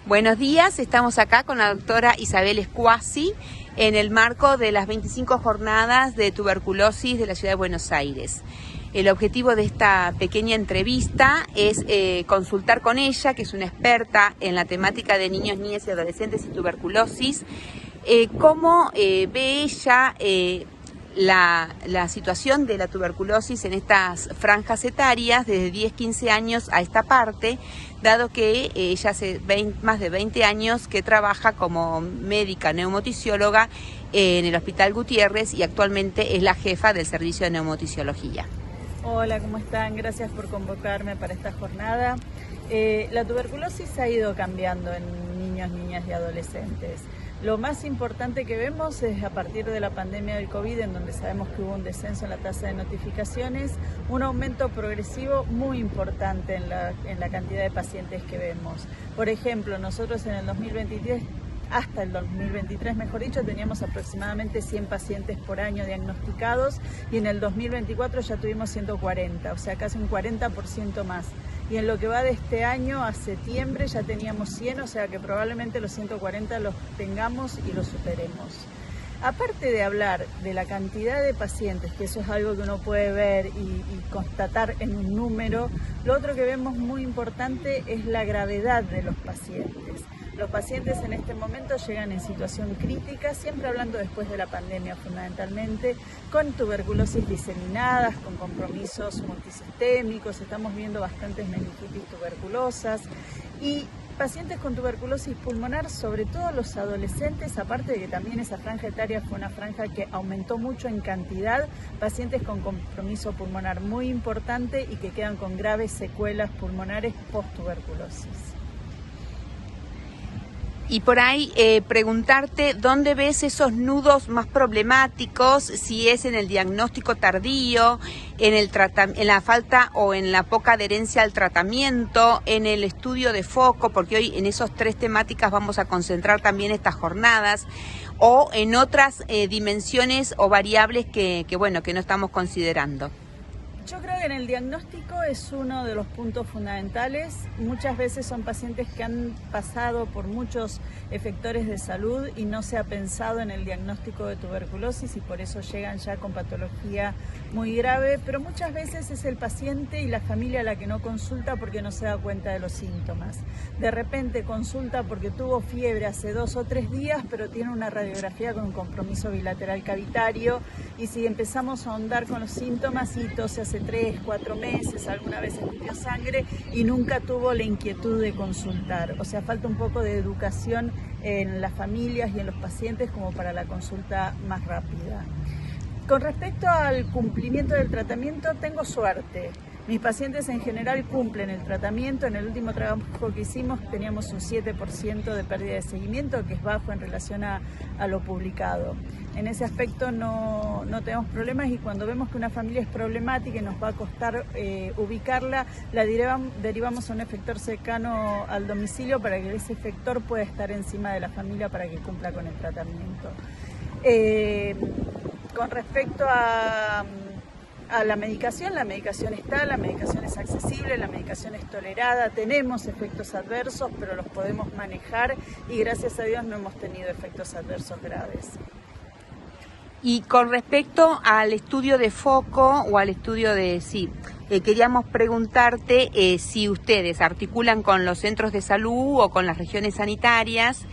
Buenos días, estamos acá con la doctora Isabel Squasi en el marco de las 25 jornadas de tuberculosis de la ciudad de Buenos Aires. El objetivo de esta pequeña entrevista es consultar con ella, que es una experta en la temática de niños, niñas y adolescentes y tuberculosis, cómo ve ella la situación de la tuberculosis en estas franjas etarias, desde 10-15 años a esta parte, dado que ella hace más de 20 años que trabaja como médica neumotisióloga en el Hospital Gutiérrez y actualmente es la jefa del servicio de neumotisiología. Hola, ¿cómo están? Gracias por convocarme para esta jornada. La tuberculosis ha ido cambiando en niños, niñas y adolescentes. Lo más importante que vemos es a partir de la pandemia del COVID, en donde sabemos que hubo un descenso en la tasa de notificaciones, un aumento progresivo muy importante en la cantidad de pacientes que vemos. Por ejemplo, nosotros en el 2023, hasta el 2023, mejor dicho, teníamos aproximadamente 100 pacientes por año diagnosticados y en el 2024 ya tuvimos 140, o sea, casi un 40% más. Y en lo que va de este año a septiembre ya teníamos 100, o sea que probablemente los 140 los tengamos y los superemos. Aparte de hablar de la cantidad de pacientes, que eso es algo que uno puede ver y constatar en un número, lo otro que vemos muy importante es la gravedad de los pacientes. Los pacientes en este momento llegan en situación crítica, siempre hablando después de la pandemia fundamentalmente, con tuberculosis diseminadas, con compromisos multisistémicos, estamos viendo bastantes meningitis tuberculosas y pacientes con tuberculosis pulmonar, sobre todo los adolescentes, aparte de que también esa franja etaria fue una franja que aumentó mucho en cantidad, pacientes con compromiso pulmonar muy importante y que quedan con graves secuelas pulmonares post-tuberculosis. Y por ahí preguntarte dónde ves esos nudos más problemáticos, si es en el diagnóstico tardío, en la falta o en la poca adherencia al tratamiento, en el estudio de foco, porque hoy en esas tres temáticas vamos a concentrar también estas jornadas, o en otras dimensiones o variables que no estamos considerando. Yo creo que en el diagnóstico es uno de los puntos fundamentales. Muchas veces son pacientes que han pasado por muchos efectores de salud y no se ha pensado en el diagnóstico de tuberculosis y por eso llegan ya con patología muy grave, pero muchas veces es el paciente y la familia la que no consulta porque no se da cuenta de los síntomas. De repente consulta porque tuvo fiebre hace 2 o 3 días, pero tiene una radiografía con un compromiso bilateral cavitario y si empezamos a ahondar con los síntomas y tose hace 3, 4 meses, alguna vez escupió sangre y nunca tuvo la inquietud de consultar. O sea, falta un poco de educación en las familias y en los pacientes como para la consulta más rápida. Con respecto al cumplimiento del tratamiento, tengo suerte. Mis pacientes en general cumplen el tratamiento. En el último trabajo que hicimos teníamos un 7% de pérdida de seguimiento, que es bajo en relación a lo publicado. En ese aspecto no tenemos problemas y cuando vemos que una familia es problemática y nos va a costar ubicarla, la derivamos a un efector cercano al domicilio para que ese efector pueda estar encima de la familia para que cumpla con el tratamiento. Con respecto a la medicación está, la medicación es accesible, la medicación es tolerada, tenemos efectos adversos, pero los podemos manejar y gracias a Dios no hemos tenido efectos adversos graves. Y con respecto al estudio de foco o al estudio de queríamos preguntarte si ustedes articulan con los centros de salud o con las regiones sanitarias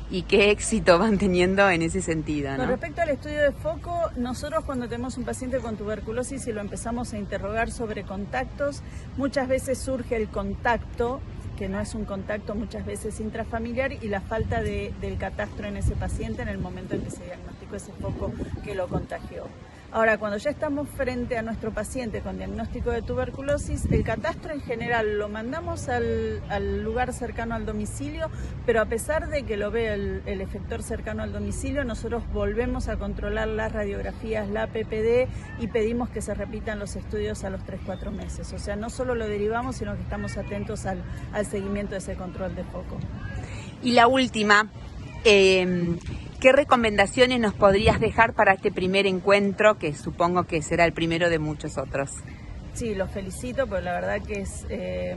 y qué éxito van teniendo en ese sentido, ¿no? Con respecto al estudio de foco, nosotros cuando tenemos un paciente con tuberculosis y lo empezamos a interrogar sobre contactos, muchas veces surge el contacto, que no es un contacto muchas veces intrafamiliar, y la falta del catastro en ese paciente en el momento en que se diagnosticó ese foco que lo contagió. Ahora, cuando ya estamos frente a nuestro paciente con diagnóstico de tuberculosis, el catastro en general lo mandamos al lugar cercano al domicilio, pero a pesar de que lo ve el efector cercano al domicilio, nosotros volvemos a controlar las radiografías, la PPD y pedimos que se repitan los estudios a los 3-4 meses. O sea, no solo lo derivamos, sino que estamos atentos al seguimiento de ese control de foco. Y la última, ¿qué recomendaciones nos podrías dejar para este primer encuentro, que supongo que será el primero de muchos otros? Sí, los felicito, porque la verdad que es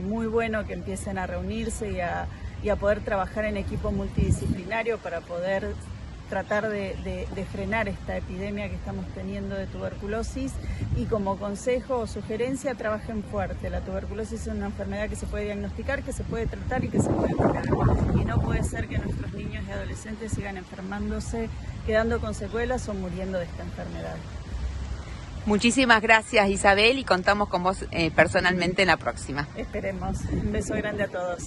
muy bueno que empiecen a reunirse y a poder trabajar en equipo multidisciplinario para poder tratar de frenar esta epidemia que estamos teniendo de tuberculosis, y como consejo o sugerencia, trabajen fuerte. La tuberculosis es una enfermedad que se puede diagnosticar, que se puede tratar y que se puede curar, y no puede ser que nuestros niños y adolescentes sigan enfermándose, quedando con secuelas o muriendo de esta enfermedad. Muchísimas gracias, Isabel, y contamos con vos personalmente en la próxima. Esperemos. Un beso grande a todos.